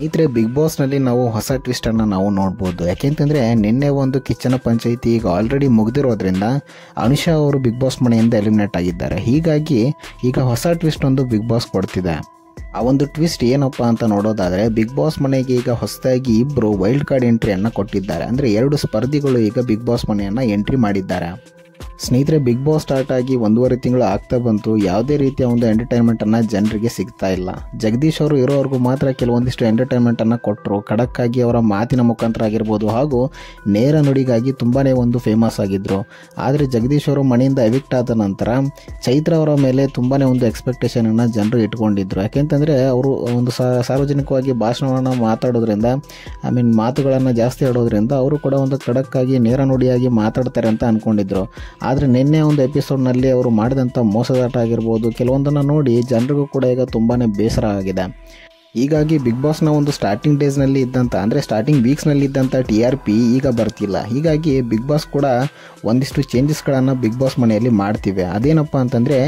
ಸ್ನೇಹಿತರೆ, ಬಿಗ್ ಬಾಸ್ನಲ್ಲಿ ನಾವು ಹೊಸ ಟ್ವಿಸ್ಟನ್ನು ನಾವು ನೋಡ್ಬೋದು. ಯಾಕೆಂತಂದರೆ ನಿನ್ನೆ ಒಂದು ಕಿಚ್ಚನ ಪಂಚಾಯಿತಿ ಈಗ ಆಲ್ರೆಡಿ ಮುಗಿದಿರೋದ್ರಿಂದ ಅನುಷಾ ಅವರು ಬಿಗ್ ಬಾಸ್ ಮನೆಯಿಂದ ಎಲಿಮಿನೇಟ್ ಆಗಿದ್ದಾರೆ. ಹೀಗಾಗಿ ಈಗ ಹೊಸ ಟ್ವಿಸ್ಟ್ ಒಂದು ಬಿಗ್ ಬಾಸ್ ಕೊಡ್ತಿದೆ. ಆ ಒಂದು ಟ್ವಿಸ್ಟ್ ಏನಪ್ಪ ಅಂತ ನೋಡೋದಾದರೆ, ಬಿಗ್ ಬಾಸ್ ಮನೆಗೆ ಈಗ ಹೊಸದಾಗಿ ಇಬ್ಬರು ವೈಲ್ಡ್ ಕಾರ್ಡ್ ಎಂಟ್ರಿಯನ್ನು ಕೊಟ್ಟಿದ್ದಾರೆ. ಅಂದರೆ 2 ಸ್ಪರ್ಧಿಗಳು ಈಗ ಬಿಗ್ ಬಾಸ್ ಮನೆಯನ್ನು ಎಂಟ್ರಿ ಮಾಡಿದ್ದಾರೆ. ಸ್ನೇಹಿತರೆ, ಬಿಗ್ ಬಾಸ್ ಸ್ಟಾರ್ಟ್ ಆಗಿ 1.5 ತಿಂಗಳು ಆಗ್ತಾ ಬಂತು. ಯಾವುದೇ ರೀತಿಯ ಒಂದು ಎಂಟರ್ಟೈನ್ಮೆಂಟನ್ನು ಜನರಿಗೆ ಸಿಗ್ತಾ ಇಲ್ಲ. ಜಗದೀಶ್ ಅವರು ಇರೋವರೆಗೂ ಮಾತ್ರ ಕೆಲವೊಂದಿಷ್ಟು ಎಂಟರ್ಟೈನ್ಮೆಂಟನ್ನು ಕೊಟ್ಟರು. ಖಡಕ್ಕಾಗಿ ಅವರ ಮಾತಿನ ಮುಖಾಂತರ ಆಗಿರ್ಬೋದು ಹಾಗೂ ನೇರ ನುಡಿಗಾಗಿ ತುಂಬಾ ಒಂದು ಫೇಮಸ್ ಆಗಿದ್ದರು. ಆದರೆ ಜಗದೀಶ್ ಅವರು ಮನೆಯಿಂದ ಎವಿಕ್ಟ್ ಆದ ನಂತರ ಚೈತ್ರ ಅವರ ಮೇಲೆ ತುಂಬಾ ಒಂದು ಎಕ್ಸ್ಪೆಕ್ಟೇಷನನ್ನು ಜನರು ಇಟ್ಕೊಂಡಿದ್ರು. ಯಾಕೆಂತಂದರೆ ಅವರು ಒಂದು ಸಾರ್ವಜನಿಕವಾಗಿ ಭಾಷಣವನ್ನು ಮಾತಾಡೋದ್ರಿಂದ ಮಾತುಗಳನ್ನು ಜಾಸ್ತಿ ಆಡೋದ್ರಿಂದ ಅವರು ಕೂಡ ಒಂದು ಖಡಕ್ಕಾಗಿ ನೇರ ನುಡಿಯಾಗಿ ಮಾತಾಡ್ತಾರೆ ಅಂತ ಅಂದ್ಕೊಂಡಿದ್ರು. ಆದರೆ ನಿನ್ನೆ ಒಂದು ಎಪಿಸೋಡ್ನಲ್ಲಿ ಅವರು ಮಾಡಿದಂಥ ಮೋಸದಾಟ ಆಗಿರ್ಬೋದು, ಕೆಲವೊಂದನ್ನು ನೋಡಿ ಜನರಿಗೂ ಕೂಡ ಈಗ ತುಂಬಾ ಬೇಸರ ಆಗಿದೆ. ಹೀಗಾಗಿ ಬಿಗ್ ಬಾಸ್ನ ಒಂದು ಸ್ಟಾರ್ಟಿಂಗ್ ಡೇಸ್ನಲ್ಲಿ ಇದ್ದಂಥ ಅಂದರೆ ಸ್ಟಾರ್ಟಿಂಗ್ ವೀಕ್ಸ್ನಲ್ಲಿ ಇದ್ದಂಥ TRP ಈಗ ಬರ್ತಿಲ್ಲ. ಹೀಗಾಗಿ ಬಿಗ್ ಬಾಸ್ ಕೂಡ ಒಂದಿಷ್ಟು ಚೇಂಜಸ್ಗಳನ್ನು ಬಿಗ್ ಬಾಸ್ ಮನೆಯಲ್ಲಿ ಮಾಡ್ತಿವೆ. ಅದೇನಪ್ಪ ಅಂತಂದರೆ,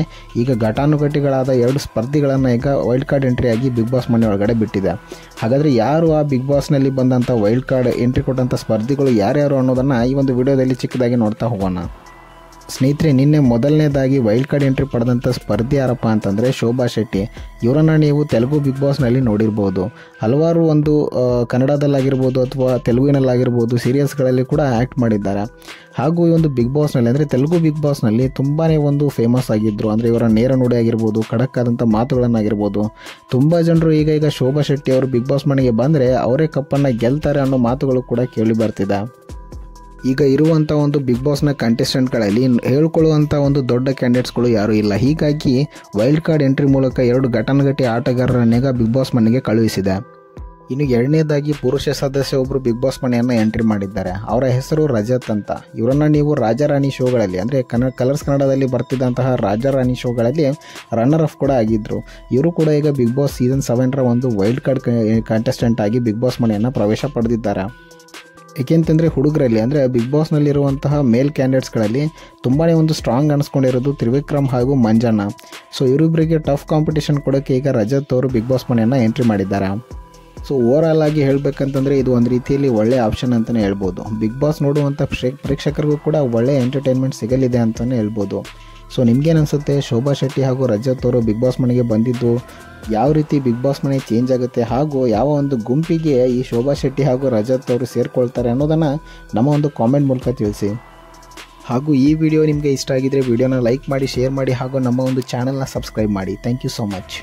ಈಗ ಘಟಾನುಘಟಿಗಳಾದ 2 ಸ್ಪರ್ಧಿಗಳನ್ನು ಈಗ ವೈಲ್ಡ್ ಕಾರ್ಡ್ ಎಂಟ್ರಿ ಆಗಿ ಬಿಗ್ ಬಾಸ್ ಮನೆ ಒಳಗಡೆ ಬಿಟ್ಟಿದೆ. ಹಾಗಾದರೆ ಯಾರು ಆ ಬಿಗ್ ಬಾಸ್ನಲ್ಲಿ ಬಂದಂಥ ವೈಲ್ಡ್ ಕಾರ್ಡ್ ಎಂಟ್ರಿ ಕೊಟ್ಟಂಥ ಸ್ಪರ್ಧಿಗಳು ಯಾರ್ಯಾರು ಅನ್ನೋದನ್ನು ಈ ಒಂದು ವಿಡಿಯೋದಲ್ಲಿ ಚಿಕ್ಕದಾಗಿ ನೋಡ್ತಾ ಹೋಗೋಣ. ಸ್ನೇಹಿತರೆ, ನಿನ್ನೆ ಮೊದಲನೇದಾಗಿ ವೈಲ್ಡ್ ಕಾರ್ಡ್ ಎಂಟ್ರಿ ಪಡೆದಂಥ ಸ್ಪರ್ಧಿ ಯಾರಪ್ಪ ಅಂತಂದರೆ ಶೋಭಾ ಶೆಟ್ಟಿ. ಇವರನ್ನು ನೀವು ತೆಲುಗು ಬಿಗ್ ಬಾಸ್ನಲ್ಲಿ ನೋಡಿರ್ಬೋದು. ಹಲವಾರು ಒಂದು ಕನ್ನಡದಲ್ಲಾಗಿರ್ಬೋದು ಅಥವಾ ತೆಲುಗಿನಲ್ಲಾಗಿರ್ಬೋದು ಸೀರಿಯಲ್ಸ್ಗಳಲ್ಲಿ ಕೂಡ ಆ್ಯಕ್ಟ್ ಮಾಡಿದ್ದಾರೆ. ಹಾಗೂ ಈ ಒಂದು ಬಿಗ್ ಬಾಸ್ನಲ್ಲಿ ಅಂದರೆ ತೆಲುಗು ಬಿಗ್ ಬಾಸ್ನಲ್ಲಿ ತುಂಬಾ ಒಂದು ಫೇಮಸ್ ಆಗಿದ್ದರು. ಅಂದರೆ ಇವರ ನೇರ ನುಡಿ ಆಗಿರ್ಬೋದು, ಖಡಕ್ ಆದಂಥ ಮಾತುಗಳನ್ನಾಗಿರ್ಬೋದು. ತುಂಬ ಜನರು ಈಗ ಶೋಭಾ ಶೆಟ್ಟಿ ಅವರು ಬಿಗ್ ಬಾಸ್ ಮನೆಗೆ ಬಂದರೆ ಅವರೇ ಕಪ್ಪನ್ನು ಗೆಲ್ತಾರೆ ಅನ್ನೋ ಮಾತುಗಳು ಕೂಡ ಕೇಳಿ ಬರ್ತಿದೆ. ಈಗ ಇರುವಂಥ ಒಂದು ಬಿಗ್ ಬಾಸ್ನ ಕಂಟೆಸ್ಟೆಂಟ್ಗಳಲ್ಲಿ ಹೇಳ್ಕೊಳ್ಳುವಂಥ ಒಂದು ದೊಡ್ಡ ಕ್ಯಾಂಡಿಡೇಟ್ಸ್ಗಳು ಯಾರೂ ಇಲ್ಲ. ಹೀಗಾಗಿ ವೈಲ್ಡ್ ಕಾರ್ಡ್ ಎಂಟ್ರಿ ಮೂಲಕ 2 ಘಟಾನುಘಟಿ ಆಟಗಾರರನ್ನೇ ಬಿಗ್ ಬಾಸ್ ಮನೆಗೆ ಕಳುಹಿಸಿದೆ. ಇನ್ನು 2ನೇದಾಗಿ ಪುರುಷ ಸದಸ್ಯ ಒಬ್ಬರು ಬಿಗ್ ಬಾಸ್ ಮನೆಯನ್ನು ಎಂಟ್ರಿ ಮಾಡಿದ್ದಾರೆ. ಅವರ ಹೆಸರು ರಜತ್ ಅಂತ. ಇವರನ್ನು ನೀವು ರಾಜಾರಾಣಿ ಶೋಗಳಲ್ಲಿ ಅಂದರೆ ಕಲರ್ಸ್ ಕನ್ನಡದಲ್ಲಿ ಬರ್ತಿದ್ದಂತಹ ರಾಜಾರಾಣಿ ಶೋಗಳಲ್ಲಿ ರನ್ನರ್ ಅಫ್ ಕೂಡ ಆಗಿದ್ದರು. ಇವರು ಕೂಡ ಈಗ ಬಿಗ್ ಬಾಸ್ ಸೀಸನ್ 7ರ ಒಂದು ವೈಲ್ಡ್ ಕಾರ್ಡ್ ಕಂಟೆಸ್ಟೆಂಟ್ ಆಗಿ ಬಿಗ್ ಬಾಸ್ ಮನೆಯನ್ನು ಪ್ರವೇಶ ಪಡೆದಿದ್ದಾರೆ. ಏಕೆಂತಂದರೆ ಹುಡುಗರಲ್ಲಿ ಅಂದರೆ ಬಿಗ್ ಬಾಸ್ನಲ್ಲಿರುವಂತಹ ಮೇಲ್ ಕ್ಯಾಂಡಿಡೇಟ್ಸ್ಗಳಲ್ಲಿ ತುಂಬಾ ಒಂದು ಸ್ಟ್ರಾಂಗ್ ಅನಿಸ್ಕೊಂಡಿರೋದು ತ್ರಿವಿಕ್ರಮ್ ಹಾಗೂ ಮಂಜಣ್ಣ. ಸೊ ಇವರಿಬ್ಬರಿಗೆ ಟಫ್ ಕಾಂಪಿಟೇಷನ್ ಕೊಡೋಕ್ಕೆ ಈಗ ರಜತ್ ಅವರು ಬಿಗ್ ಬಾಸ್ ಮನೆಯನ್ನು ಎಂಟ್ರಿ ಮಾಡಿದ್ದಾರೆ. ಸೊ ಓವರಾಲ್ ಆಗಿ ಹೇಳಬೇಕಂತಂದರೆ ಇದು ಒಂದು ರೀತಿಯಲ್ಲಿ ಒಳ್ಳೆಯ ಆಪ್ಷನ್ ಅಂತಲೇ ಹೇಳ್ಬೋದು. ಬಿಗ್ ಬಾಸ್ ನೋಡುವಂಥ ಪ್ರೇಕ್ಷಕರಿಗೂ ಕೂಡ ಒಳ್ಳೆಯ ಎಂಟರ್ಟೈನ್ಮೆಂಟ್ ಸಿಗಲಿದೆ ಅಂತಲೇ ಹೇಳ್ಬೋದು. ಸೊ ನಿಮಗೇನು ಅನಿಸುತ್ತೆ? ಶೋಭಾ ಶೆಟ್ಟಿ ಹಾಗೂ ರಜತ್ ಅವರು ಬಿಗ್ ಬಾಸ್ ಮನೆಗೆ ಬಂದಿದ್ದು ಯಾವ ರೀತಿ ಬಿಗ್ ಬಾಸ್ ಮನೆ ಚೇಂಜ್ ಆಗುತ್ತೆ ಹಾಗೂ ಯಾವ ಒಂದು ಗುಂಪಿಗೆ ಈ ಶೋಭಾ ಶೆಟ್ಟಿ ಹಾಗೂ ರಜತ್ ಅವರು ಸೇರಿಕೊಳ್ತಾರೆ ಅನ್ನೋದನ್ನು ನಮ್ಮ ಒಂದು ಕಾಮೆಂಟ್ ಮೂಲಕ ತಿಳಿಸಿ. ಹಾಗೂ ಈ ವಿಡಿಯೋ ನಿಮಗೆ ಇಷ್ಟ ಆಗಿದ್ದರೆ ವಿಡಿಯೋನ ಲೈಕ್ ಮಾಡಿ, ಶೇರ್ ಮಾಡಿ ಹಾಗೂ ನಮ್ಮ ಒಂದು ಚಾನಲ್ನ ಸಬ್ಸ್ಕ್ರೈಬ್ ಮಾಡಿ. Thank you so much.